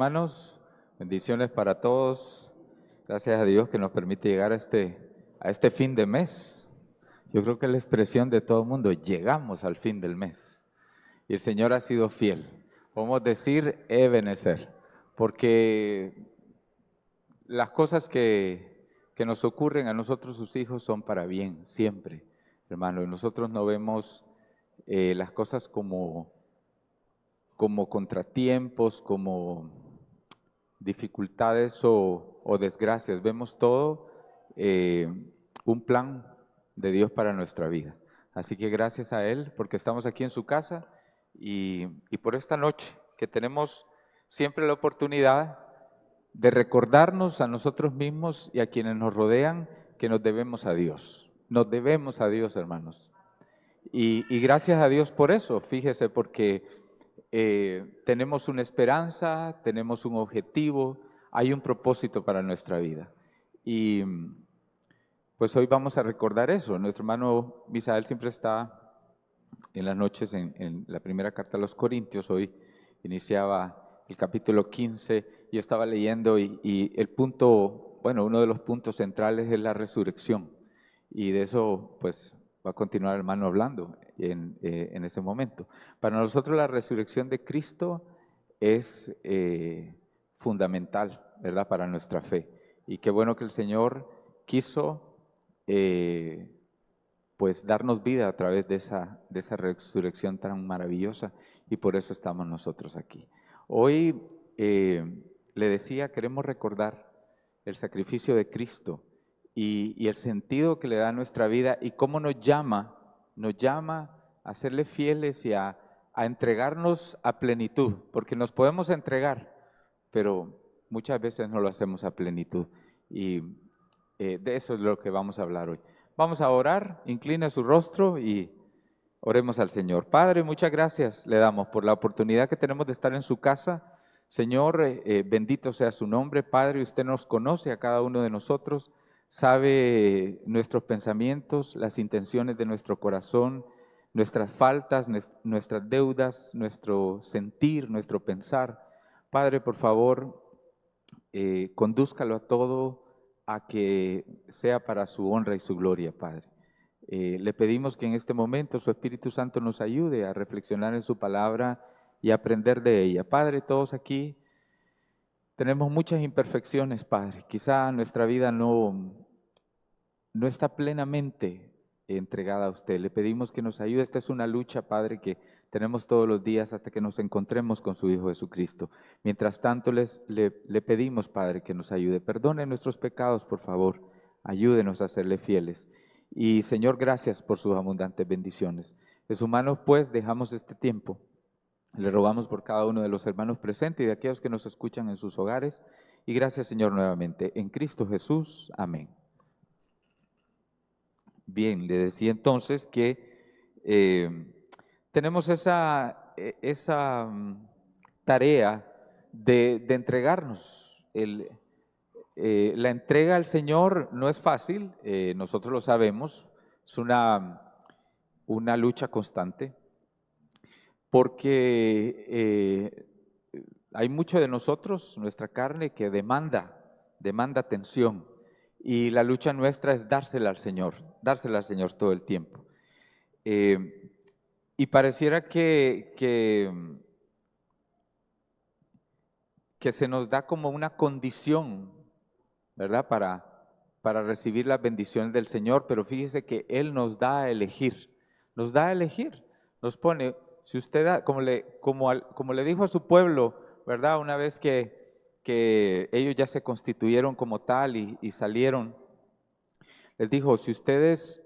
hermanos, bendiciones para todos. Gracias a Dios que nos permite llegar a este fin de mes. Yo creo que es la expresión de todo el mundo, llegamos al fin del mes. Y el Señor ha sido fiel. Podemos decir Ebenezer, porque las cosas que nos ocurren a nosotros, sus hijos, son para bien, siempre, hermano. Y nosotros no vemos las cosas como contratiempos, como dificultades o desgracias. Vemos todo un plan de Dios para nuestra vida. Así que gracias a Él, porque estamos aquí en su casa y por esta noche que tenemos siempre la oportunidad de recordarnos a nosotros mismos y a quienes nos rodean que nos debemos a Dios. Nos debemos a Dios, hermanos. Y gracias a Dios por eso, fíjese, porque tenemos una esperanza, tenemos un objetivo, hay un propósito para nuestra vida. Y pues hoy vamos a recordar eso. Nuestro hermano Misael siempre está en las noches en la primera carta a los Corintios. Hoy iniciaba el capítulo 15. Yo estaba leyendo y el punto, bueno, uno de los puntos centrales es la resurrección. Y de eso pues va a continuar el hermano hablando en ese momento. Para nosotros la resurrección de Cristo es fundamental, ¿verdad?, para nuestra fe. Y qué bueno que el Señor quiso pues darnos vida a través de esa resurrección tan maravillosa, y por eso estamos nosotros aquí. Hoy le decía, queremos recordar el sacrificio de Cristo y el sentido que le da a nuestra vida y cómo nos llama a serle fieles y a entregarnos a plenitud, porque nos podemos entregar, pero muchas veces no lo hacemos a plenitud, y de eso es lo que vamos a hablar hoy. Vamos a orar, inclina su rostro y oremos al Señor. Padre, muchas gracias le damos por la oportunidad que tenemos de estar en su casa. Señor, bendito sea su nombre. Padre, usted nos conoce a cada uno de nosotros, sabe nuestros pensamientos, las intenciones de nuestro corazón, nuestras faltas, nuestras deudas, nuestro sentir, nuestro pensar. Padre, por favor, condúzcalo a todo a que sea para su honra y su gloria, Padre. Le pedimos que en este momento su Espíritu Santo nos ayude a reflexionar en su palabra y aprender de ella. Padre, todos aquí tenemos muchas imperfecciones, Padre. Quizá nuestra vida no está plenamente entregada a usted. Le pedimos que nos ayude. Esta es una lucha, Padre, que tenemos todos los días hasta que nos encontremos con su Hijo Jesucristo. Mientras tanto, le pedimos, Padre, que nos ayude. Perdone nuestros pecados, por favor. Ayúdenos a serle fieles. Y, Señor, gracias por sus abundantes bendiciones. En sus manos, pues, dejamos este tiempo. Le rogamos por cada uno de los hermanos presentes y de aquellos que nos escuchan en sus hogares. Y gracias, Señor, nuevamente. En Cristo Jesús. Amén. Bien, le decía entonces que tenemos esa tarea de entregarnos. La entrega al Señor no es fácil, nosotros lo sabemos, es una lucha constante, porque hay mucho de nosotros, nuestra carne, que demanda atención. Y la lucha nuestra es dársela al Señor todo el tiempo. Y pareciera que se nos da como una condición, ¿verdad?, para recibir las bendiciones del Señor, pero fíjese que Él nos da a elegir, nos pone, si usted, como le dijo a su pueblo, ¿verdad?, una vez que ellos ya se constituyeron como tal y salieron, les dijo, si ustedes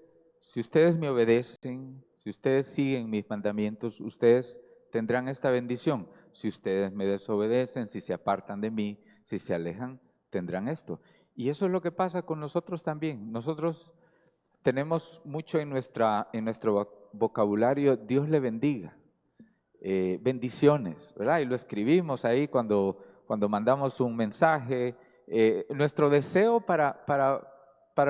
me obedecen, si ustedes siguen mis mandamientos, ustedes tendrán esta bendición. Si ustedes me desobedecen, si se apartan de mí, si se alejan, tendrán esto. Y eso es lo que pasa con nosotros también. Nosotros tenemos mucho en nuestro vocabulario, Dios le bendiga, bendiciones, ¿verdad? Y lo escribimos ahí cuando mandamos un mensaje. Nuestro deseo para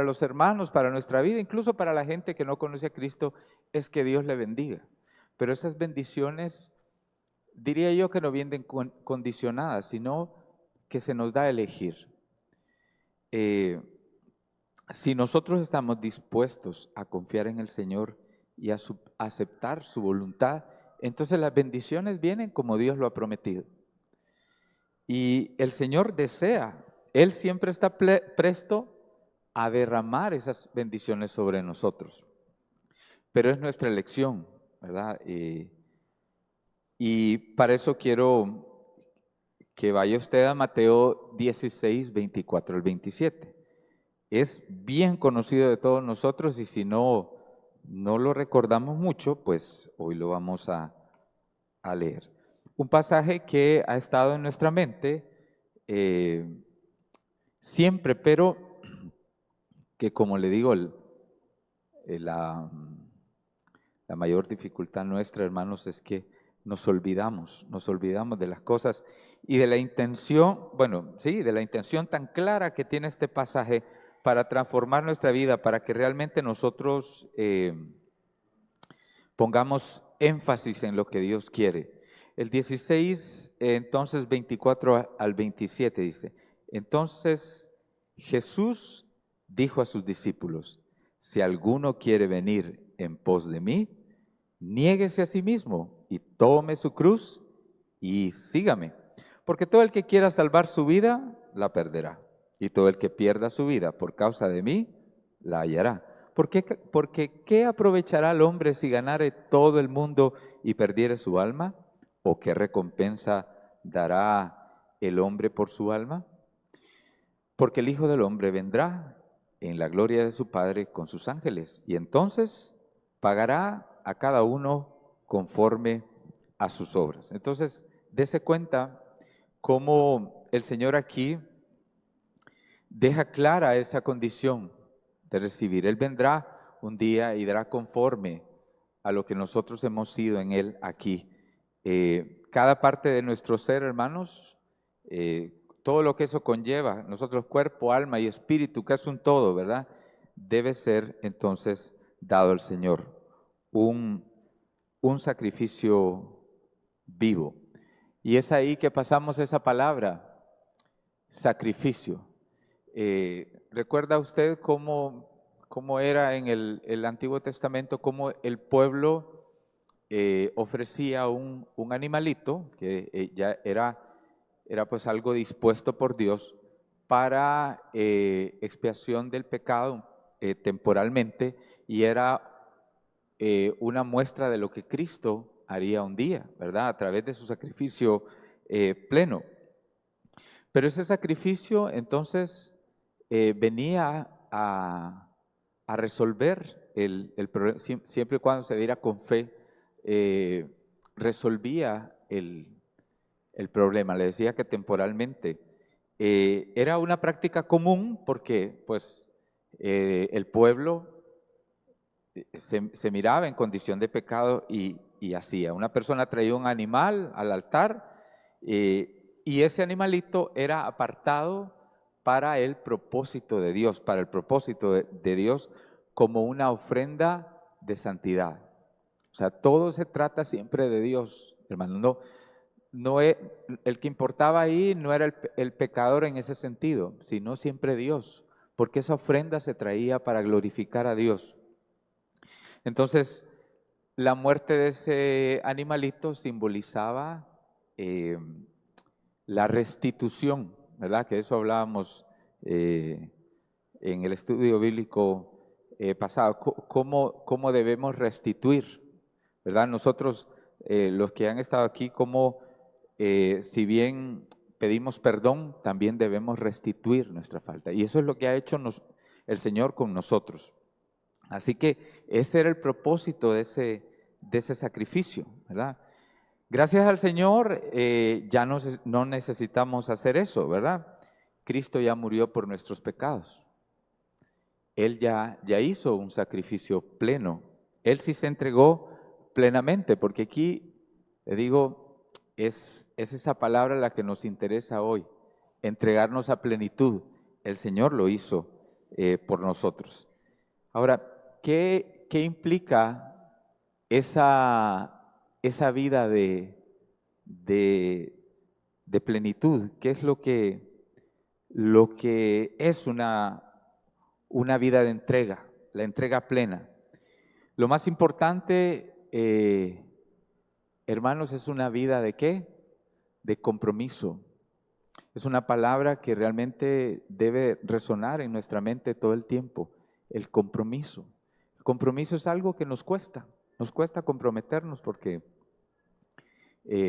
los hermanos, para nuestra vida, incluso para la gente que no conoce a Cristo, es que Dios le bendiga. Pero esas bendiciones diría yo que no vienen condicionadas, sino que se nos da a elegir. Si nosotros estamos dispuestos a confiar en el Señor y a aceptar su voluntad, entonces las bendiciones vienen como Dios lo ha prometido. Y el Señor desea, Él siempre está presto a derramar esas bendiciones sobre nosotros. Pero es nuestra elección, ¿verdad? Y para eso quiero que vaya usted a Mateo 16, 24 al 27. Es bien conocido de todos nosotros y si no lo recordamos mucho, pues hoy lo vamos a leer. Un pasaje que ha estado en nuestra mente siempre, pero que como le digo, la mayor dificultad nuestra, hermanos, es que nos olvidamos de las cosas y de la intención, bueno, sí, de la intención tan clara que tiene este pasaje para transformar nuestra vida, para que realmente nosotros pongamos énfasis en lo que Dios quiere. El 16, entonces 24 al 27 dice, entonces Jesús dijo a sus discípulos, si alguno quiere venir en pos de mí, niéguese a sí mismo y tome su cruz y sígame. Porque todo el que quiera salvar su vida, la perderá. Y todo el que pierda su vida por causa de mí, la hallará. Porque ¿qué aprovechará el hombre si ganare todo el mundo y perdiere su alma? ¿O qué recompensa dará el hombre por su alma? Porque el Hijo del Hombre vendrá en la gloria de su Padre con sus ángeles, y entonces pagará a cada uno conforme a sus obras. Entonces, dése cuenta cómo el Señor aquí deja clara esa condición de recibir. Él vendrá un día y dará conforme a lo que nosotros hemos sido en Él aquí. Cada parte de nuestro ser, hermanos, todo lo que eso conlleva, nosotros cuerpo, alma y espíritu, que es un todo, ¿verdad? Debe ser entonces dado al Señor un sacrificio vivo. Y es ahí que pasamos esa palabra, sacrificio. ¿Recuerda usted cómo era en el Antiguo Testamento, cómo el pueblo ofrecía un animalito que ya era pues algo dispuesto por Dios para expiación del pecado temporalmente, y era una muestra de lo que Cristo haría un día, ¿verdad? A través de su sacrificio pleno. Pero ese sacrificio entonces venía a resolver el problema, siempre y cuando se diera con fe, resolvía el problema. Le decía que temporalmente era una práctica común porque pues el pueblo se miraba en condición de pecado y hacía. Una persona traía un animal al altar y ese animalito era apartado para el propósito de Dios, para el propósito de Dios como una ofrenda de santidad. O sea, todo se trata siempre de Dios, hermano. No es, el que importaba ahí no era el pecador en ese sentido, sino siempre Dios, porque esa ofrenda se traía para glorificar a Dios. Entonces, la muerte de ese animalito simbolizaba la restitución, ¿verdad? Que de eso hablábamos en el estudio bíblico pasado, cómo debemos restituir, ¿verdad? Nosotros, los que han estado aquí, si bien pedimos perdón, también debemos restituir nuestra falta. Y eso es lo que ha hecho el Señor con nosotros. Así que ese era el propósito de ese sacrificio, ¿verdad? Gracias al Señor ya no necesitamos hacer eso, ¿verdad? Cristo ya murió por nuestros pecados. Él ya hizo un sacrificio pleno. Él sí se entregó plenamente, porque aquí, le digo, es esa palabra la que nos interesa hoy, entregarnos a plenitud. El Señor lo hizo por nosotros. Ahora, ¿qué implica esa vida de de, de plenitud, qué es lo que es una vida de entrega, la entrega plena. Lo más importante, hermanos, es una vida ¿de qué? De compromiso. Es una palabra que realmente debe resonar en nuestra mente todo el tiempo, el compromiso. El compromiso es algo que nos cuesta comprometernos porque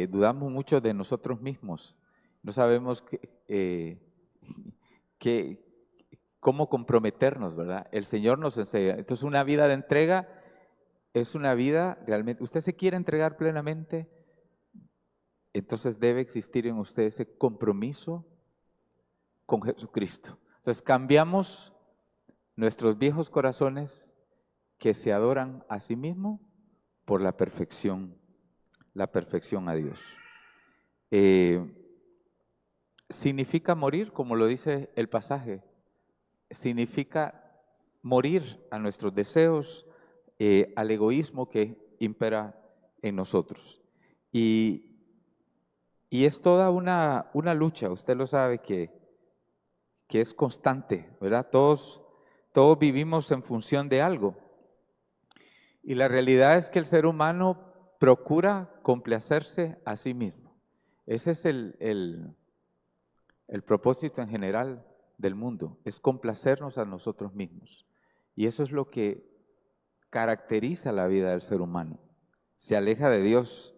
dudamos mucho de nosotros mismos. No sabemos que, cómo comprometernos, ¿verdad? El Señor nos enseña. Entonces, una vida de entrega es una vida realmente, usted se quiere entregar plenamente, entonces debe existir en usted ese compromiso con Jesucristo. Entonces, cambiamos nuestros viejos corazones que se adoran a sí mismos por la perfección a Dios. Significa morir, como lo dice el pasaje, significa morir a nuestros deseos, al egoísmo que impera en nosotros. Y es toda una lucha, usted lo sabe que es constante, ¿verdad? Todos vivimos en función de algo. Y la realidad es que el ser humano procura complacerse a sí mismo. Ese es el propósito en general del mundo, es complacernos a nosotros mismos. Y eso es lo que caracteriza la vida del ser humano. Se aleja de Dios.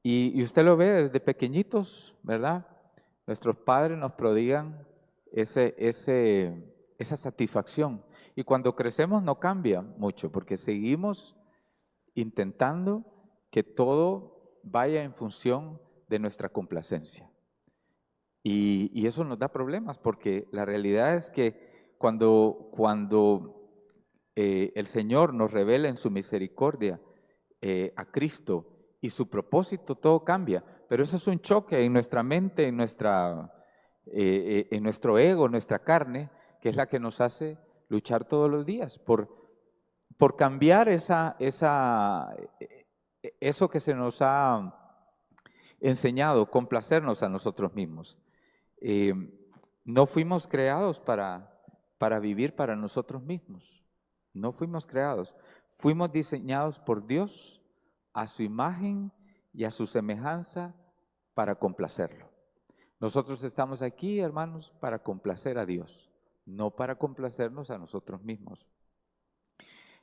Y usted lo ve desde pequeñitos, ¿verdad? Nuestros padres nos prodigan esa satisfacción. Y cuando crecemos no cambia mucho, porque seguimos intentando que todo vaya en función de nuestra complacencia. Y eso nos da problemas, porque la realidad es que cuando el Señor nos revela en su misericordia a Cristo y su propósito, todo cambia. Pero eso es un choque en nuestra mente, en nuestro ego, nuestra carne, que es la que nos hace luchar todos los días por cambiar eso que se nos ha enseñado, complacernos a nosotros mismos. No fuimos creados para vivir para nosotros mismos. No fuimos creados. Fuimos diseñados por Dios a su imagen y a su semejanza para complacerlo. Nosotros estamos aquí, hermanos, para complacer a Dios, no para complacernos a nosotros mismos.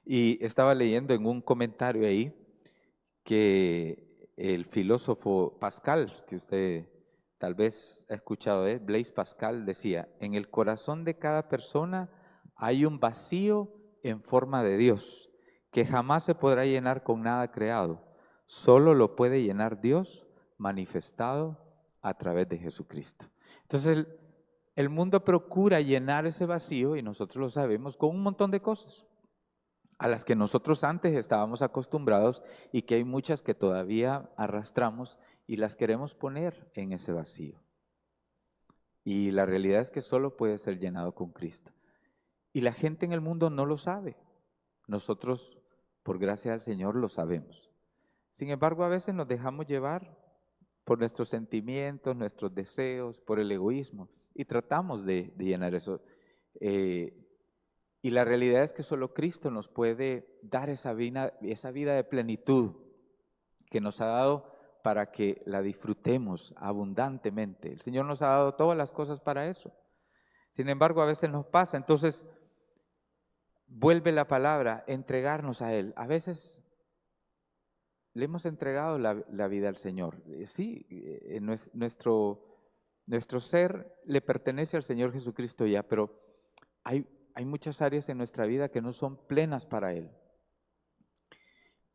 Y estaba leyendo en un comentario ahí que el filósofo Pascal, que usted tal vez ha escuchado de él, Blaise Pascal, decía: en el corazón de cada persona hay un vacío en forma de Dios que jamás se podrá llenar con nada creado. Solo lo puede llenar Dios manifestado a través de Jesucristo. Entonces el mundo procura llenar ese vacío, y nosotros lo sabemos, con un montón de cosas a las que nosotros antes estábamos acostumbrados y que hay muchas que todavía arrastramos y las queremos poner en ese vacío. Y la realidad es que solo puede ser llenado con Cristo. Y la gente en el mundo no lo sabe. Nosotros, por gracia del Señor, lo sabemos. Sin embargo, a veces nos dejamos llevar por nuestros sentimientos, nuestros deseos, por el egoísmo, y tratamos de llenar eso. Y la realidad es que solo Cristo nos puede dar esa vida de plenitud que nos ha dado para que la disfrutemos abundantemente. El Señor nos ha dado todas las cosas para eso. Sin embargo, a veces nos pasa. Entonces, vuelve la palabra, entregarnos a Él. A veces le hemos entregado la vida al Señor. Sí, nuestro ser le pertenece al Señor Jesucristo ya, pero hay muchas áreas en nuestra vida que no son plenas para Él.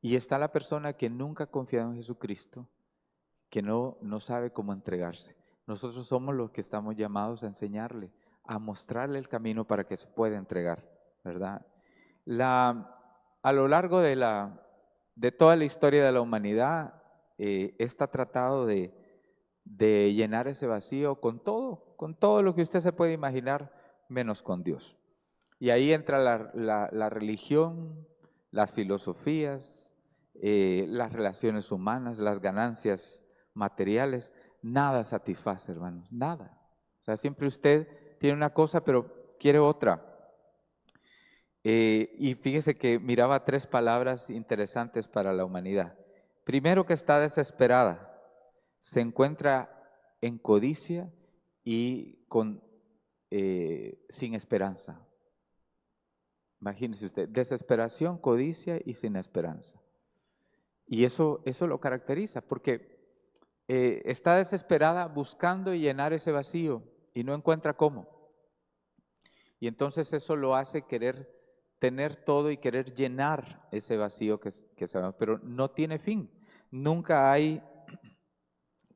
Y está la persona que nunca ha confiado en Jesucristo, que no sabe cómo entregarse. Nosotros somos los que estamos llamados a enseñarle, a mostrarle el camino para que se pueda entregar, ¿verdad? A lo largo de toda la historia de la humanidad, está tratado de llenar ese vacío con todo lo que usted se puede imaginar, menos con Dios. Y ahí entra la religión, las filosofías, las relaciones humanas, las ganancias materiales, nada satisface, hermanos, nada. O sea, siempre usted tiene una cosa, pero quiere otra. Y fíjese que miraba 3 palabras interesantes para la humanidad. Primero, que está desesperada, se encuentra en codicia y sin esperanza. Imagínese usted, desesperación, codicia y sin esperanza. Y eso lo caracteriza, porque está desesperada buscando llenar ese vacío y no encuentra cómo. Y entonces eso lo hace querer tener todo y querer llenar ese vacío que se va, pero no tiene fin. Nunca hay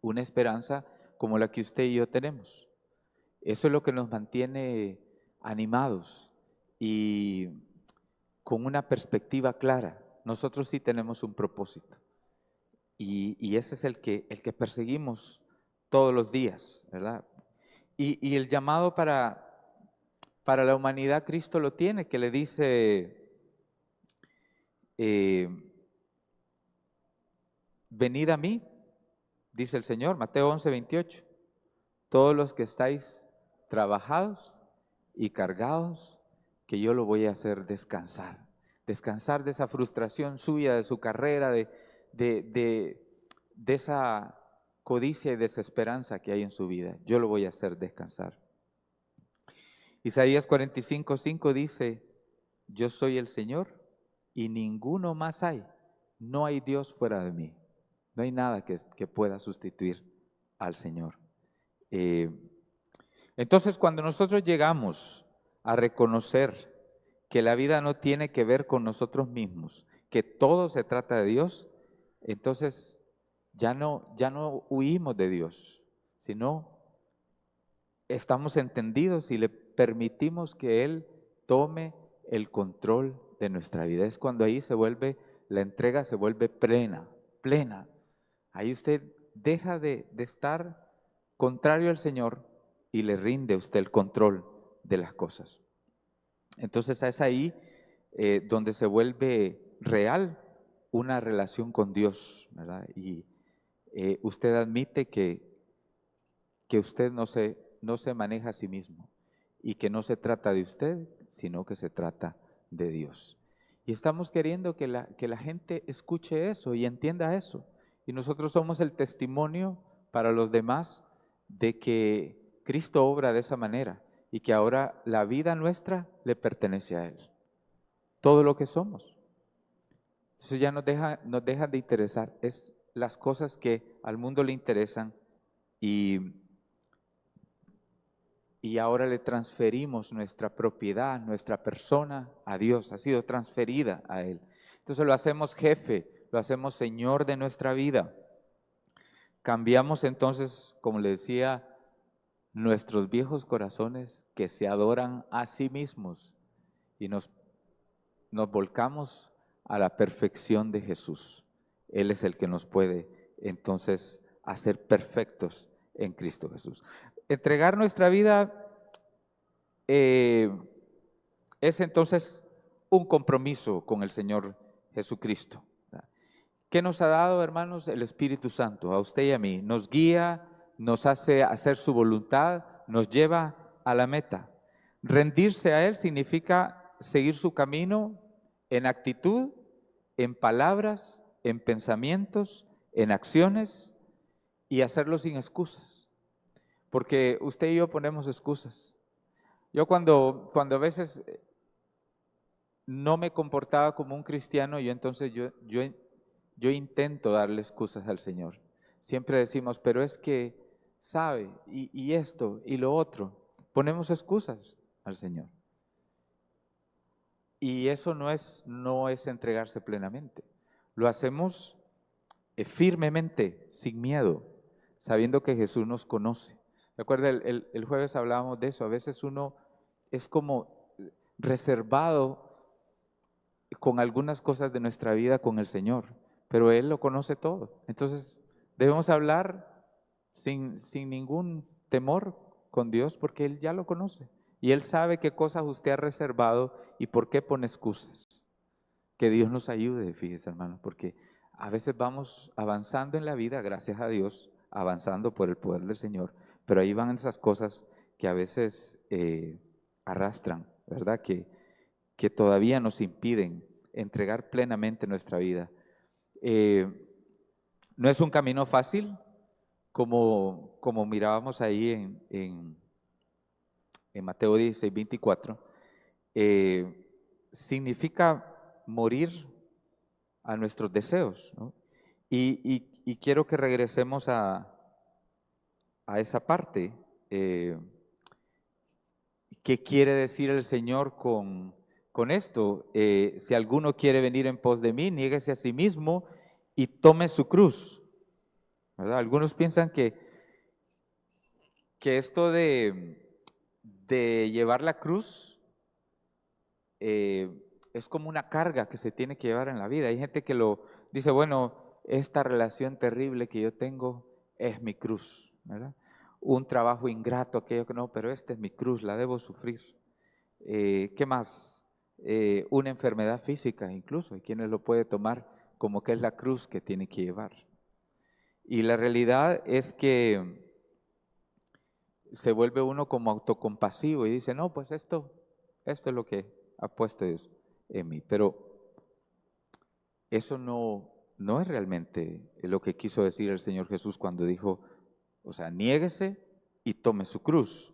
una esperanza como la que usted y yo tenemos. Eso es lo que nos mantiene animados y con una perspectiva clara. Nosotros sí tenemos un propósito y ese es el que perseguimos todos los días, ¿verdad? Y el llamado para la humanidad Cristo lo tiene, que le dice, venid a mí, dice el Señor, Mateo 11:28, todos los que estáis trabajados y cargados, que yo lo voy a hacer descansar, descansar de esa frustración suya, de su carrera, de esa codicia y desesperanza que hay en su vida. Yo lo voy a hacer descansar. Isaías 45:5 dice, yo soy el Señor y ninguno más hay. No hay Dios fuera de mí. No hay nada que pueda sustituir al Señor. Entonces, cuando nosotros llegamos a reconocer que la vida no tiene que ver con nosotros mismos, que todo se trata de Dios, entonces ya no huimos de Dios, sino estamos entendidos y le permitimos que Él tome el control de nuestra vida. Es cuando ahí la entrega se vuelve plena, plena. Ahí usted deja de estar contrario al Señor y le rinde a usted el control de las cosas. Entonces es ahí donde se vuelve real una relación con Dios, ¿verdad? Y usted admite que usted no se maneja a sí mismo y que no se trata de usted, sino que se trata de Dios. Y estamos queriendo que la gente escuche eso y entienda eso. Y nosotros somos el testimonio para los demás de que Cristo obra de esa manera y que ahora la vida nuestra le pertenece a Él. Todo lo que somos. Entonces ya nos deja de interesar. Es las cosas que al mundo le interesan y ahora le transferimos nuestra propiedad, nuestra persona a Dios, ha sido transferida a Él. Entonces lo hacemos jefe, lo hacemos Señor de nuestra vida. Cambiamos entonces, como le decía, nuestros viejos corazones que se adoran a sí mismos y nos volcamos a la perfección de Jesús. Él es el que nos puede entonces hacer perfectos en Cristo Jesús. Entregar nuestra vida es entonces un compromiso con el Señor Jesucristo. ¿Qué nos ha dado, hermanos? El Espíritu Santo, a usted y a mí. Nos guía, nos hace hacer su voluntad, nos lleva a la meta. Rendirse a Él significa seguir su camino en actitud, en palabras, en pensamientos, en acciones y hacerlo sin excusas. Porque usted y yo ponemos excusas. Yo cuando a veces no me comportaba como un cristiano, entonces yo intento darle excusas al Señor. Siempre decimos, pero es que sabe, y esto, y lo otro. Ponemos excusas al Señor. Y eso no es entregarse plenamente. Lo hacemos firmemente, sin miedo, sabiendo que Jesús nos conoce. ¿Recuerda? El jueves hablábamos de eso. A veces uno es como reservado con algunas cosas de nuestra vida con el Señor, pero Él lo conoce todo. Entonces debemos hablar sin ningún temor con Dios porque Él ya lo conoce. Y Él sabe qué cosas usted ha reservado y por qué pone excusas. Que Dios nos ayude, fíjese hermano, porque a veces vamos avanzando en la vida, gracias a Dios, avanzando por el poder del Señor, pero ahí van esas cosas que a veces arrastran, ¿verdad? Que todavía nos impiden entregar plenamente nuestra vida. No es un camino fácil, como mirábamos ahí en Mateo 16, 24. Significa morir a nuestros deseos, ¿no? Y quiero que regresemos a esa parte. ¿Qué quiere decir el Señor con esto? Si alguno quiere venir en pos de mí, niéguese a sí mismo y tome su cruz, ¿verdad? Algunos piensan que esto de llevar la cruz es como una carga que se tiene que llevar en la vida. Hay gente que lo dice, bueno, esta relación terrible que yo tengo es mi cruz, ¿verdad? Un trabajo ingrato, aquello que no, pero esta es mi cruz, la debo sufrir. ¿Qué más? Una enfermedad física incluso, hay quienes lo puede tomar como que es la cruz que tiene que llevar. Y la realidad es que se vuelve uno como autocompasivo y dice, no, pues esto es lo que ha puesto Dios en mí. Pero eso no es realmente lo que quiso decir el Señor Jesús cuando dijo, o sea, niéguese y tome su cruz.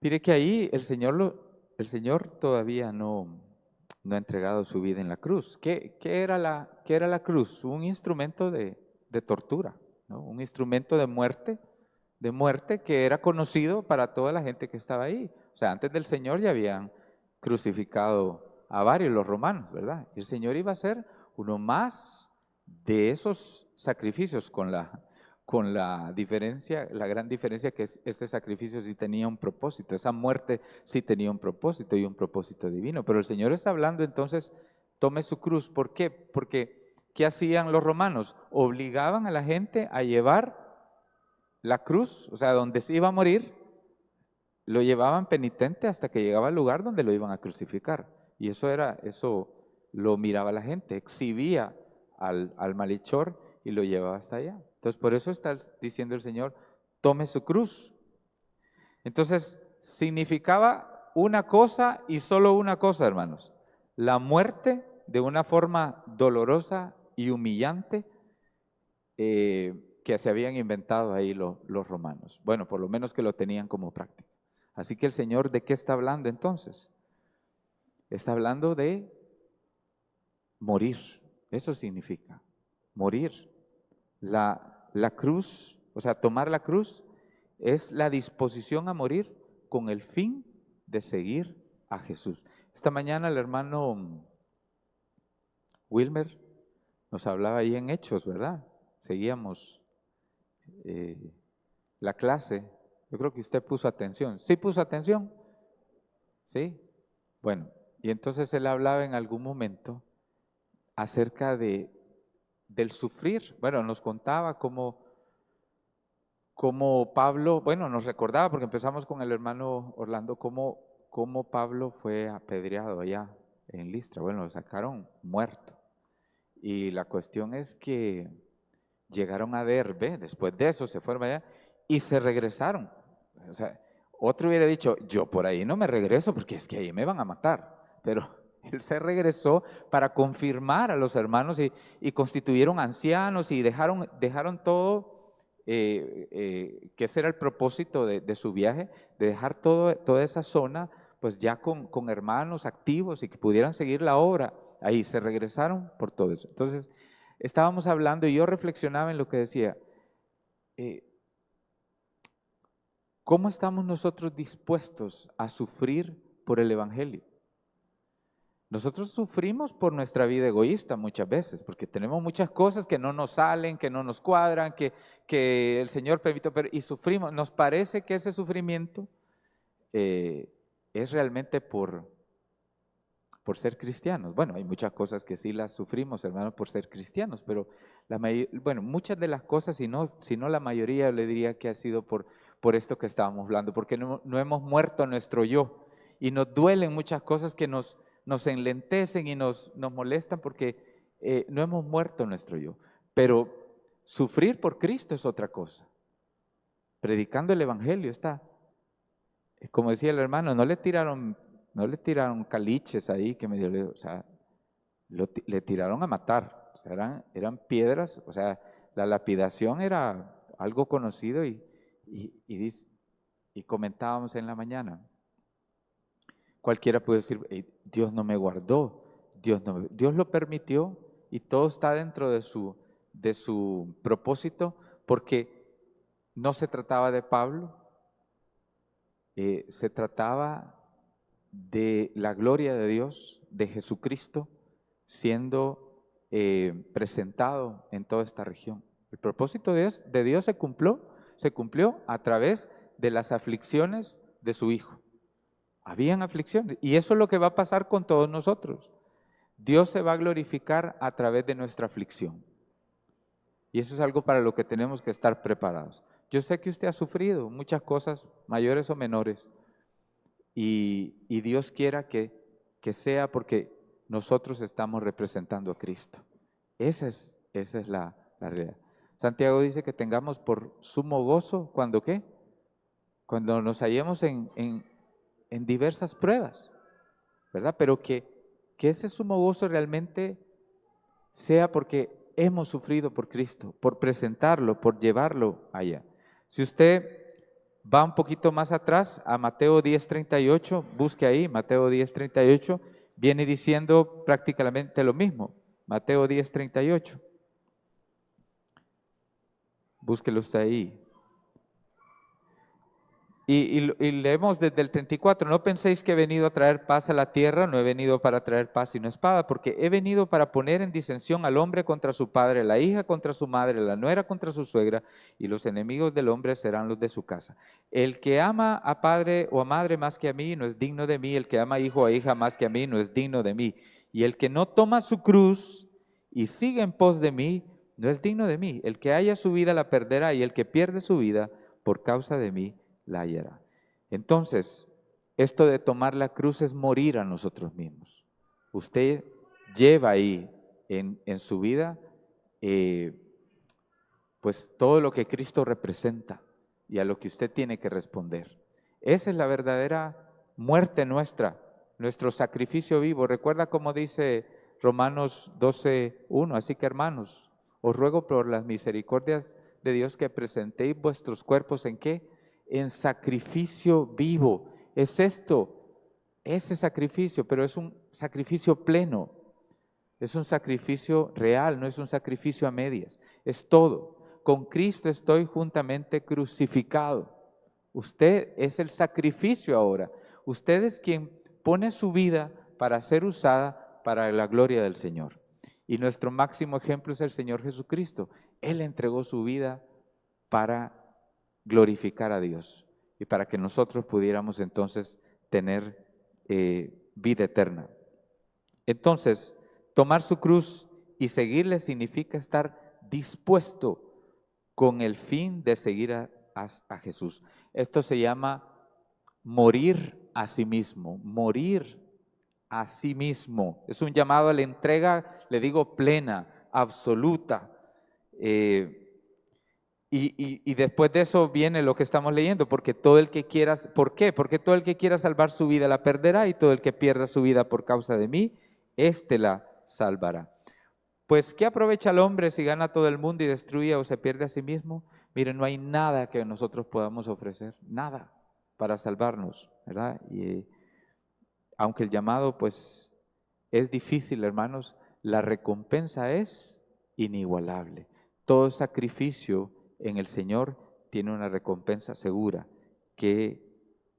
Mire que ahí el Señor todavía no ha entregado su vida en la cruz. ¿Qué era la cruz? Un instrumento de tortura, ¿no? Un instrumento de muerte que era conocido para toda la gente que estaba ahí. O sea, antes del Señor ya habían crucificado a varios los romanos, ¿verdad? Y el Señor iba a ser uno más de esos sacrificios con la diferencia, la gran diferencia que este sacrificio sí tenía un propósito, esa muerte sí tenía un propósito y un propósito divino. Pero el Señor está hablando entonces, tome su cruz. ¿Por qué? Porque ¿qué hacían los romanos? Obligaban a la gente a llevar la cruz, o sea, donde se iba a morir, lo llevaban penitente hasta que llegaba al lugar donde lo iban a crucificar. Y eso lo miraba la gente, exhibía al malhechor y lo llevaba hasta allá. Entonces, por eso está diciendo el Señor, tome su cruz. Entonces, significaba una cosa y solo una cosa, hermanos, la muerte de una forma dolorosa y humillante, que se habían inventado ahí los romanos. Bueno, por lo menos que lo tenían como práctica. Así que el Señor, ¿de qué está hablando entonces? Está hablando de morir. Eso significa morir. La cruz, o sea, tomar la cruz es la disposición a morir con el fin de seguir a Jesús. Esta mañana el hermano Wilmer nos hablaba ahí en Hechos, ¿verdad? Seguíamos la clase. Yo creo que usted puso atención. ¿Sí puso atención? ¿Sí? Bueno, y entonces él hablaba en algún momento acerca del sufrir. Bueno, nos contaba cómo Pablo, bueno, nos recordaba, porque empezamos con el hermano Orlando, cómo Pablo fue apedreado allá en Listra. Bueno, lo sacaron muerto. Y la cuestión es que llegaron a Derbe, después de eso se fueron allá y se regresaron. O sea, otro hubiera dicho, yo por ahí no me regreso porque es que ahí me van a matar. Pero él se regresó para confirmar a los hermanos y constituyeron ancianos y dejaron todo, que ese era el propósito de su viaje, de dejar toda esa zona pues ya con hermanos activos y que pudieran seguir la obra. Ahí se regresaron por todo eso. Entonces, estábamos hablando y yo reflexionaba en lo que decía, ¿cómo estamos nosotros dispuestos a sufrir por el Evangelio? Nosotros sufrimos por nuestra vida egoísta muchas veces, porque tenemos muchas cosas que no nos salen, que no nos cuadran, que el Señor permitió, y sufrimos. Nos parece que ese sufrimiento es realmente por ser cristianos. Bueno, hay muchas cosas que sí las sufrimos, hermanos, por ser cristianos, pero bueno, muchas de las cosas, si no la mayoría, le diría que ha sido por esto que estábamos hablando, porque no hemos muerto nuestro yo y nos duelen muchas cosas que nos enlentecen y nos molestan porque no hemos muerto nuestro yo. Pero Sufrir por Cristo es otra cosa. Predicando el Evangelio está. Como decía el hermano, no le tiraron caliches ahí que medio, o sea, le tiraron a matar. O sea, eran piedras, o sea, la lapidación era algo conocido y comentábamos en la mañana. Cualquiera puede decir, Dios no me guardó, Dios lo permitió y todo está dentro de su propósito, porque no se trataba de Pablo, se trataba de la gloria de Dios, de Jesucristo, siendo presentado en toda esta región. El propósito de Dios se cumplió a través de las aflicciones de su Hijo. Habían aflicciones y eso es lo que va a pasar con todos nosotros. Dios se va a glorificar a través de nuestra aflicción. Y eso es algo para lo que tenemos que estar preparados. Yo sé que usted ha sufrido muchas cosas, mayores o menores, y Dios quiera que sea porque nosotros estamos representando a Cristo. Esa es la realidad. Santiago dice que tengamos por sumo gozo, ¿cuando qué? Cuando nos hallemos en diversas pruebas, ¿verdad? Pero que ese sumo gozo realmente sea porque hemos sufrido por Cristo, por presentarlo, por llevarlo allá. Si usted va un poquito más atrás a Mateo 10:38, busque ahí, Mateo 10:38, viene diciendo prácticamente lo mismo. Mateo 10:38. Búsquelo usted ahí. Y leemos desde el 34, no penséis que he venido a traer paz a la tierra, no he venido para traer paz sino espada, porque he venido para poner en disensión al hombre contra su padre, la hija contra su madre, la nuera contra su suegra, y los enemigos del hombre serán los de su casa. El que ama a padre o a madre más que a mí no es digno de mí, el que ama a hijo o a hija más que a mí no es digno de mí, y el que no toma su cruz y sigue en pos de mí no es digno de mí. El que haya su vida la perderá, y el que pierde su vida por causa de mí la hallará. Entonces, esto de tomar la cruz es morir a nosotros mismos. Usted lleva ahí en su vida pues todo lo que Cristo representa y a lo que usted tiene que responder. Esa es la verdadera muerte nuestra, nuestro sacrificio vivo. Recuerda cómo dice Romanos 12:1, así que hermanos, os ruego por las misericordias de Dios que presentéis vuestros cuerpos ¿en qué? En sacrificio vivo. Es esto, ese sacrificio, pero es un sacrificio pleno, es un sacrificio real, no es un sacrificio a medias, es todo. Con Cristo estoy juntamente crucificado. Usted es el sacrificio ahora. Usted es quien pone su vida para ser usada para la gloria del Señor. Y nuestro máximo ejemplo es el Señor Jesucristo. Él entregó su vida para glorificar a Dios y para que nosotros pudiéramos entonces tener vida eterna. Entonces, tomar su cruz y seguirle significa estar dispuesto con el fin de seguir a Jesús. Esto se llama morir a sí mismo, morir a sí mismo. Es un llamado a la entrega, le digo, plena, absoluta. Y después de eso viene lo que estamos leyendo, porque todo el que quiera, ¿por qué? Porque todo el que quiera salvar su vida la perderá, y todo el que pierda su vida por causa de mí, éste la salvará. Pues, ¿qué aprovecha el hombre si gana todo el mundo y destruye o se pierde a sí mismo? Miren, no hay nada que nosotros podamos ofrecer, nada para salvarnos, ¿verdad? Y aunque el llamado pues es difícil, hermanos, la recompensa es inigualable. Todo sacrificio en el Señor tiene una recompensa segura que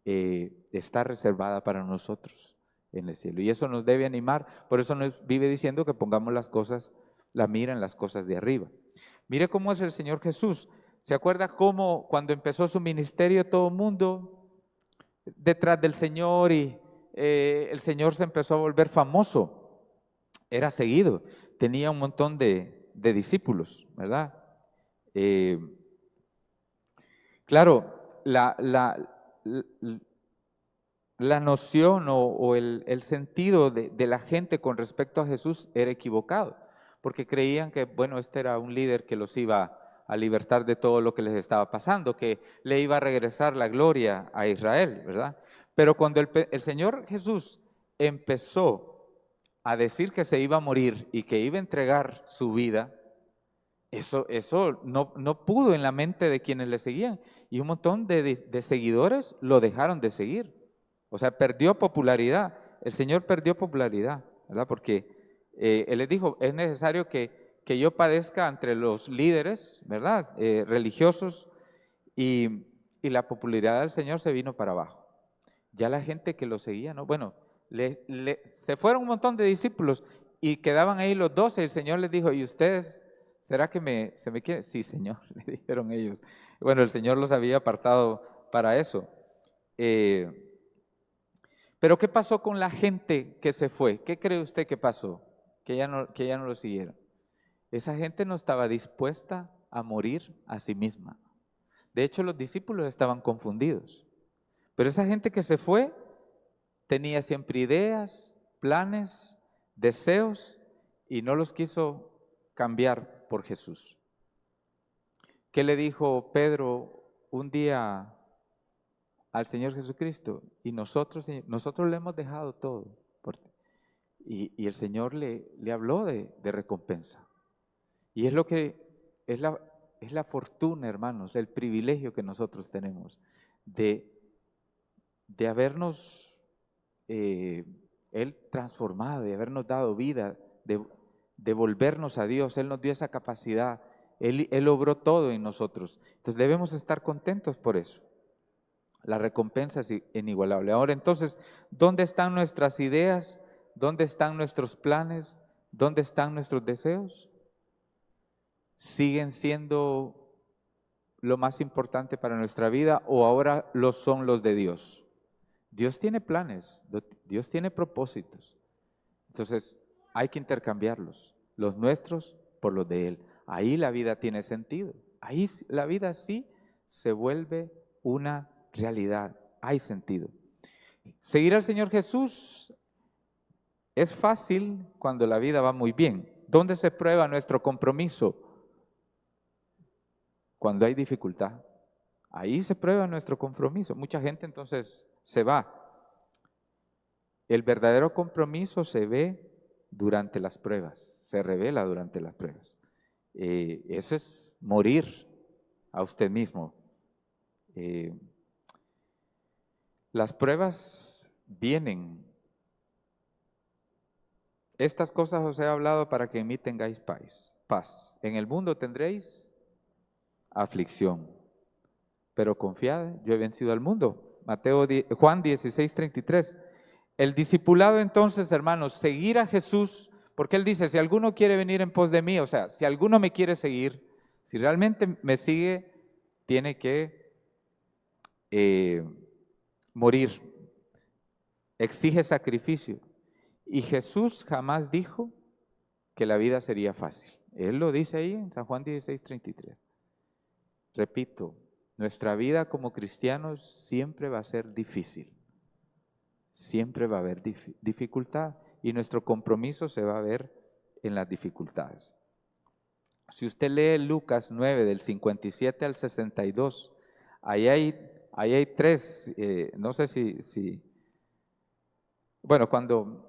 está reservada para nosotros en el cielo. Y eso nos debe animar, por eso nos vive diciendo que pongamos la mira en las cosas de arriba. Mire cómo es el Señor Jesús. ¿Se acuerda cómo cuando empezó su ministerio todo el mundo detrás del Señor y el Señor se empezó a volver famoso? Era seguido, tenía un montón de discípulos, ¿verdad? Claro, la noción o el sentido de la gente con respecto a Jesús era equivocado, porque creían que, bueno, este era un líder que los iba a libertar de todo lo que les estaba pasando, que le iba a regresar la gloria a Israel, ¿verdad? Pero cuando el Señor Jesús empezó a decir que se iba a morir y que iba a entregar su vida, eso no pudo en la mente de quienes le seguían. Y un montón de seguidores lo dejaron de seguir. O sea, perdió popularidad. El Señor perdió popularidad, ¿verdad? Porque Él les dijo, es necesario que yo padezca entre los líderes, ¿verdad? Religiosos, y la popularidad del Señor se vino para abajo. Ya la gente que lo seguía, ¿no? Bueno, se fueron un montón de discípulos y quedaban ahí los 12. El Señor les dijo, ¿y ustedes? ¿Será que se me quiere? Sí, Señor, le dijeron ellos. Bueno, el Señor los había apartado para eso. Pero ¿qué pasó con la gente que se fue? ¿Qué cree usted que pasó? Que ya no lo siguieron. Esa gente no estaba dispuesta a morir a sí misma. De hecho, los discípulos estaban confundidos. Pero esa gente que se fue tenía siempre ideas, planes, deseos, y no los quiso cambiar por Jesús. ¿Qué le dijo Pedro un día al Señor Jesucristo? Y nosotros le hemos dejado todo. Y el Señor le habló de recompensa. Y es lo que es la fortuna, hermanos, el privilegio que nosotros tenemos de habernos Él transformado, de habernos dado vida, de volvernos a Dios. Él nos dio esa capacidad. Él logró todo en nosotros. Entonces debemos estar contentos por eso. La recompensa es inigualable. Ahora entonces, ¿dónde están nuestras ideas? ¿Dónde están nuestros planes? ¿Dónde están nuestros deseos? ¿Siguen siendo lo más importante para nuestra vida o ahora lo son los de Dios? Dios tiene planes, Dios tiene propósitos. Entonces hay que intercambiarlos, los nuestros por los de Él. Ahí la vida tiene sentido. Ahí la vida sí se vuelve una realidad. Hay sentido. Seguir al Señor Jesús es fácil cuando la vida va muy bien. ¿Dónde se prueba nuestro compromiso? Cuando hay dificultad. Ahí se prueba nuestro compromiso. Mucha gente entonces se va. El verdadero compromiso se ve durante las pruebas, se revela durante las pruebas. Eso es morir a usted mismo. Las pruebas vienen. Estas cosas os he hablado para que en mí tengáis paz. En el mundo tendréis aflicción, pero confiad, yo he vencido al mundo. Juan 16:33. El discipulado entonces, hermanos, seguir a Jesús, porque Él dice, si alguno quiere venir en pos de mí, o sea, si alguno me quiere seguir, si realmente me sigue, tiene que morir, exige sacrificio. Y Jesús jamás dijo que la vida sería fácil. Él lo dice ahí en San Juan 16:33. Repito, nuestra vida como cristianos siempre va a ser difícil. Siempre va a haber dificultad y nuestro compromiso se va a ver en las dificultades. Si usted lee Lucas 9 del 57 al 62, ahí hay tres, no sé si bueno,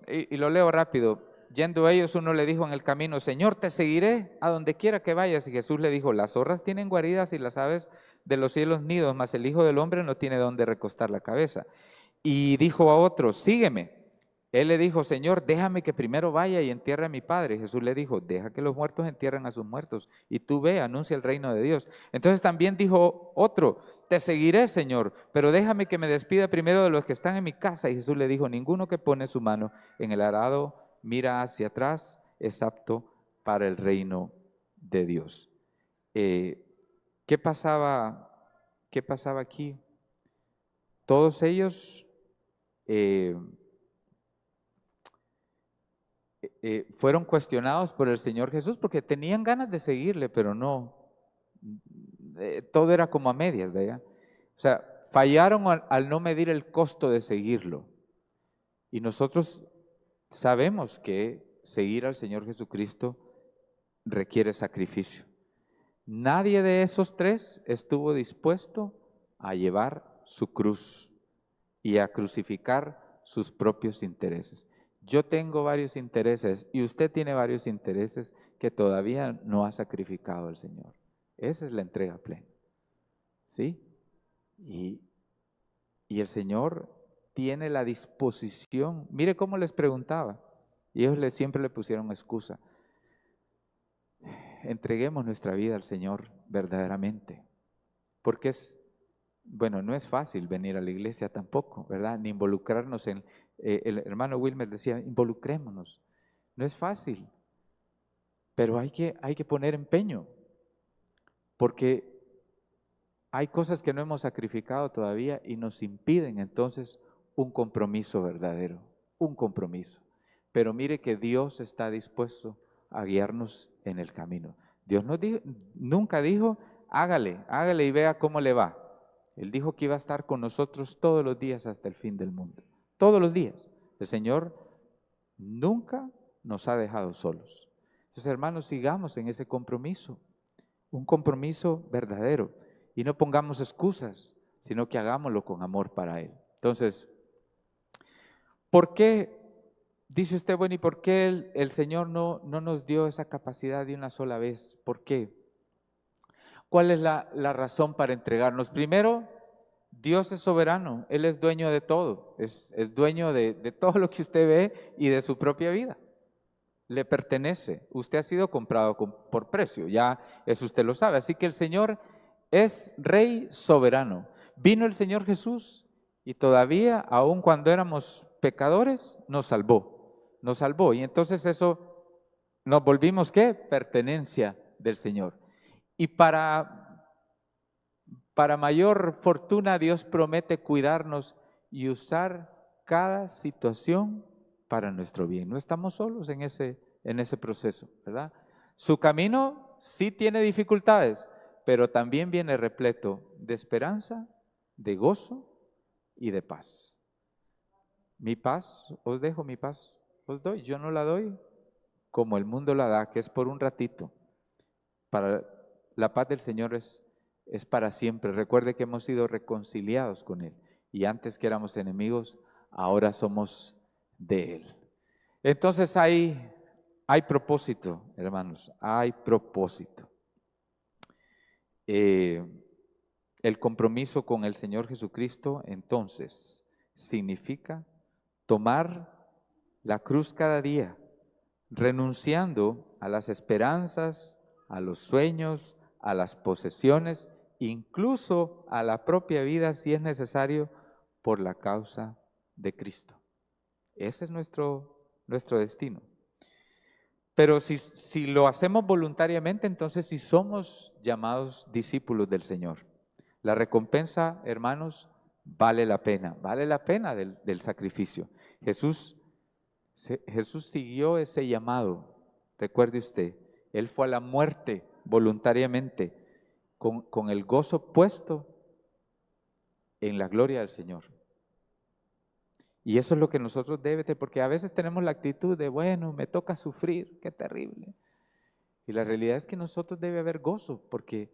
y lo leo rápido, yendo ellos uno le dijo en el camino, Señor, te seguiré a donde quiera que vayas. Y Jesús le dijo, las zorras tienen guaridas y las aves de los cielos nidos, mas el Hijo del Hombre no tiene dónde recostar la cabeza. Y dijo a otro, sígueme. Él le dijo, Señor, déjame que primero vaya y entierre a mi padre. Jesús le dijo, deja que los muertos entierren a sus muertos. Y tú ve, anuncia el reino de Dios. Entonces también dijo otro, te seguiré, Señor, pero déjame que me despida primero de los que están en mi casa. Y Jesús le dijo, ninguno que pone su mano en el arado, mira hacia atrás, es apto para el reino de Dios. ¿Qué pasaba aquí? Todos ellos fueron cuestionados por el Señor Jesús porque tenían ganas de seguirle, pero no, todo era como a medias, ¿verdad? O sea, fallaron al no medir el costo de seguirlo. Y nosotros sabemos que seguir al Señor Jesucristo requiere sacrificio. Nadie de esos tres estuvo dispuesto a llevar su cruz y a crucificar sus propios intereses. Yo tengo varios intereses y usted tiene varios intereses que todavía no ha sacrificado al Señor. Esa es la entrega plena. ¿Sí? Y el Señor tiene la disposición. Mire cómo les preguntaba. Y ellos siempre le pusieron excusa. Entreguemos nuestra vida al Señor verdaderamente. Porque bueno, no es fácil venir a la iglesia tampoco, ¿verdad? Ni involucrarnos en, el hermano Wilmer decía, involucrémonos. No es fácil, pero hay que poner empeño, porque hay cosas que no hemos sacrificado todavía y nos impiden entonces un compromiso verdadero, un compromiso. Pero mire que Dios está dispuesto a guiarnos en el camino. Dios nunca dijo, hágale y vea cómo le va. Él dijo que iba a estar con nosotros todos los días hasta el fin del mundo. Todos los días. El Señor nunca nos ha dejado solos. Entonces, hermanos, sigamos en ese compromiso, un compromiso verdadero. Y no pongamos excusas, sino que hagámoslo con amor para Él. Entonces, ¿por qué, dice usted, bueno, y por qué el Señor no nos dio esa capacidad de una sola vez? ¿Por qué? ¿Cuál es la razón para entregarnos? Primero, Dios es soberano, Él es dueño de todo, es dueño de todo lo que usted ve y de su propia vida. Le pertenece, usted ha sido comprado por precio, ya eso usted lo sabe. Así que el Señor es Rey soberano. Vino el Señor Jesús y todavía, aun cuando éramos pecadores, nos salvó. Nos salvó. Y entonces eso nos volvimos, ¿qué? Pertenencia del Señor. Y para mayor fortuna, Dios promete cuidarnos y usar cada situación para nuestro bien. No estamos solos en ese proceso, ¿verdad? Su camino sí tiene dificultades, pero también viene repleto de esperanza, de gozo y de paz. Mi paz, os dejo mi paz, os doy. Yo no la doy como el mundo la da, que es por un ratito. Para la paz del Señor es para siempre. Recuerde que hemos sido reconciliados con Él. Y antes que éramos enemigos, ahora somos de Él. Entonces hay propósito, hermanos, hay propósito. El compromiso con el Señor Jesucristo, entonces, significa tomar la cruz cada día, renunciando a las esperanzas, a los sueños, a las posesiones, incluso a la propia vida si es necesario, por la causa de Cristo. Ese es nuestro destino. Pero si lo hacemos voluntariamente, entonces sí somos llamados discípulos del Señor. La recompensa, hermanos, vale la pena del sacrificio. Jesús siguió ese llamado, recuerde usted, Él fue a la muerte voluntariamente, con el gozo puesto en la gloria del Señor. Y eso es lo que nosotros debemos, porque a veces tenemos la actitud de, bueno, me toca sufrir, qué terrible. Y la realidad es que nosotros debe haber gozo, porque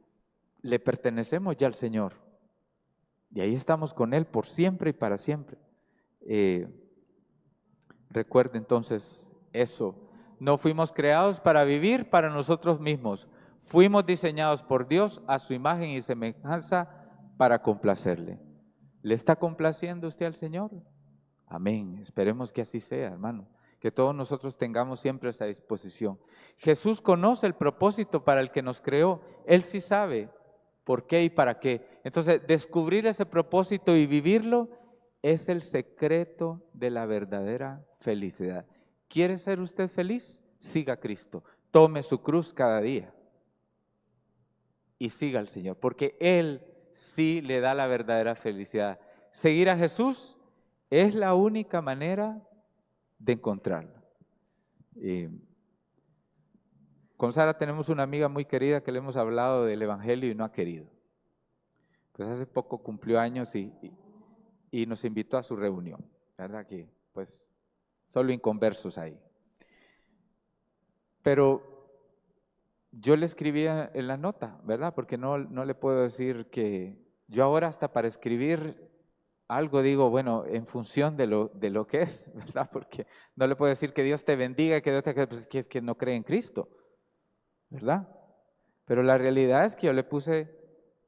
le pertenecemos ya al Señor. Y ahí estamos con Él por siempre y para siempre. Recuerde entonces eso. No fuimos creados para vivir para nosotros mismos. Fuimos diseñados por Dios a su imagen y semejanza para complacerle. ¿Le está complaciendo usted al Señor? Amén. Esperemos que así sea, hermano. Que todos nosotros tengamos siempre esa disposición. Jesús conoce el propósito para el que nos creó. Él sí sabe por qué y para qué. Entonces, descubrir ese propósito y vivirlo es el secreto de la verdadera felicidad. ¿Quiere ser usted feliz? Siga a Cristo. Tome su cruz cada día y siga al Señor, porque Él sí le da la verdadera felicidad. Seguir a Jesús es la única manera de encontrarlo. Con Sara tenemos una amiga muy querida que le hemos hablado del Evangelio y no ha querido. Pues hace poco cumplió años y nos invitó a su reunión, ¿verdad? Que pues solo inconversos ahí. Pero yo le escribía en la nota, ¿verdad? Porque no le puedo decir que yo ahora hasta para escribir algo digo, bueno, en función de lo que es, ¿verdad? Porque no le puedo decir que Dios te bendiga, que Dios te... Pues es que no cree en Cristo, ¿verdad? Pero la realidad es que yo le puse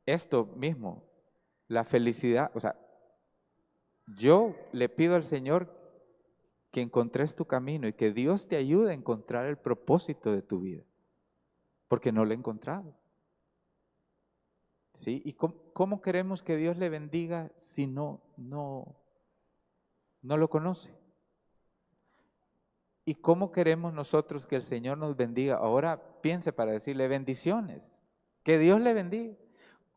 esto mismo, la felicidad, o sea, yo le pido al Señor que encontres tu camino y que Dios te ayude a encontrar el propósito de tu vida, porque no lo he encontrado. ¿Sí? ¿Y cómo queremos que Dios le bendiga si no lo conoce? ¿Y cómo queremos nosotros que el Señor nos bendiga? Ahora piense para decirle bendiciones, que Dios le bendiga.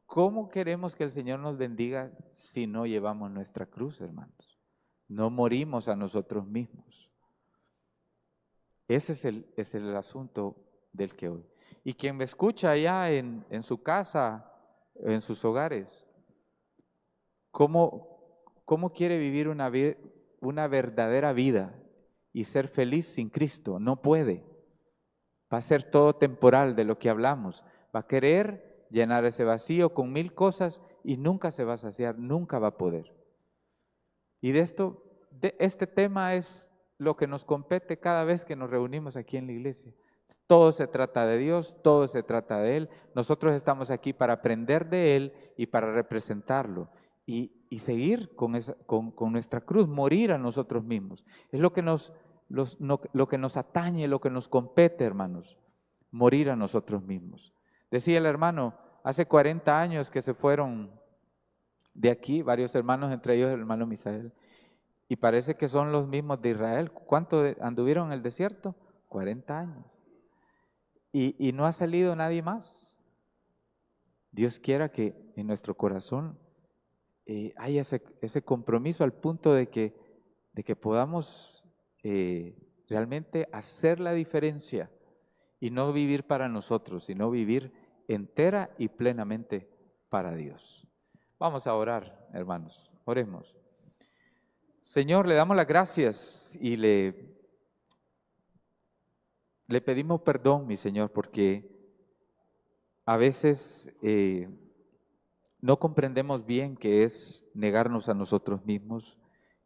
¿Cómo queremos que el Señor nos bendiga si no llevamos nuestra cruz, hermanos? No morimos a nosotros mismos. Ese es el asunto del que hoy. Y quien me escucha allá en su casa, en sus hogares, ¿cómo quiere vivir una verdadera vida y ser feliz sin Cristo? No puede. Va a ser todo temporal de lo que hablamos. Va a querer llenar ese vacío con 1000 cosas y nunca se va a saciar, nunca va a poder. Y de este tema es lo que nos compete cada vez que nos reunimos aquí en la iglesia. Todo se trata de Dios, todo se trata de Él. Nosotros estamos aquí para aprender de Él y para representarlo y seguir con nuestra cruz, morir a nosotros mismos. Es lo que lo que nos atañe, lo que nos compete, hermanos, morir a nosotros mismos. Decía el hermano, hace 40 años que se fueron de aquí, varios hermanos, entre ellos el hermano Misael, y parece que son los mismos de Israel. ¿Cuánto anduvieron en el desierto? 40 años. Y no ha salido nadie más. Dios quiera que en nuestro corazón haya ese compromiso al punto de que podamos realmente hacer la diferencia y no vivir para nosotros, sino vivir entera y plenamente para Dios. Vamos a orar, hermanos. Oremos. Señor, le damos las gracias y le pedimos perdón, mi Señor, porque a veces no comprendemos bien qué es negarnos a nosotros mismos,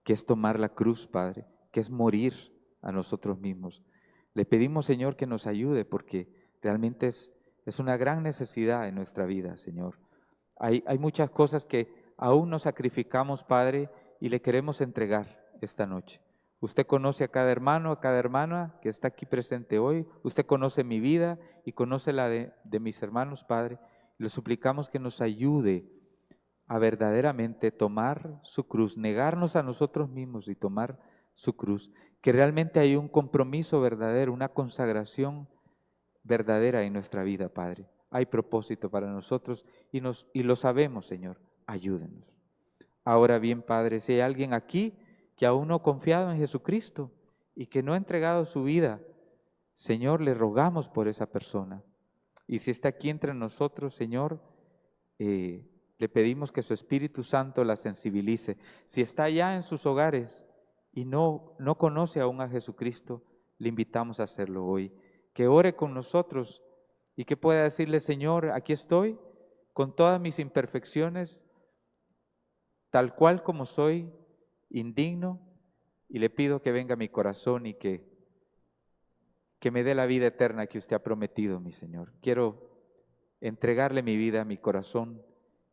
qué es tomar la cruz, Padre, qué es morir a nosotros mismos. Le pedimos, Señor, que nos ayude porque realmente es una gran necesidad en nuestra vida, Señor. Hay muchas cosas que aún nos sacrificamos, Padre, y le queremos entregar esta noche. Usted conoce a cada hermano, a cada hermana que está aquí presente hoy. Usted conoce mi vida y conoce la de mis hermanos, Padre. Le suplicamos que nos ayude a verdaderamente tomar su cruz, negarnos a nosotros mismos y tomar su cruz. Que realmente hay un compromiso verdadero, una consagración verdadera en nuestra vida, Padre. Hay propósito para nosotros y lo sabemos, Señor. Ayúdenos. Ahora bien, Padre, si hay alguien aquí que aún no ha confiado en Jesucristo y que no ha entregado su vida, Señor, le rogamos por esa persona. Y si está aquí entre nosotros, Señor, le pedimos que su Espíritu Santo la sensibilice. Si está allá en sus hogares y no conoce aún a Jesucristo, le invitamos a hacerlo hoy. Que ore con nosotros y que pueda decirle, Señor, aquí estoy con todas mis imperfecciones, tal cual como soy, indigno, y le pido que venga a mi corazón y que me dé la vida eterna que usted ha prometido, mi Señor. Quiero entregarle mi vida, mi corazón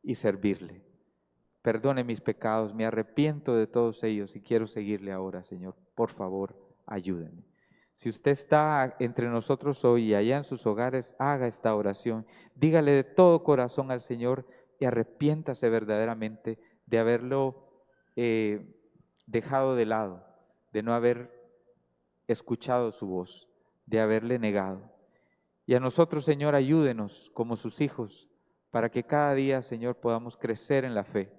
y servirle. Perdone mis pecados, me arrepiento de todos ellos y quiero seguirle ahora, Señor. Por favor, ayúdeme. Si usted está entre nosotros hoy y allá en sus hogares, haga esta oración. Dígale de todo corazón al Señor y arrepiéntase verdaderamente de haberlo dejado de lado, de no haber escuchado su voz, de haberle negado. Y a nosotros, Señor, ayúdenos como sus hijos para que cada día, Señor, podamos crecer en la fe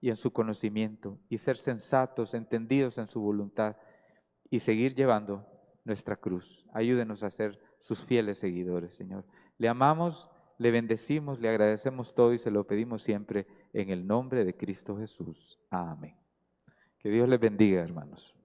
y en su conocimiento y ser sensatos, entendidos en su voluntad y seguir llevando nuestra cruz. Ayúdenos a ser sus fieles seguidores, Señor. Le amamos, le bendecimos, le agradecemos todo y se lo pedimos siempre en el nombre de Cristo Jesús. Amén. Que Dios les bendiga, hermanos.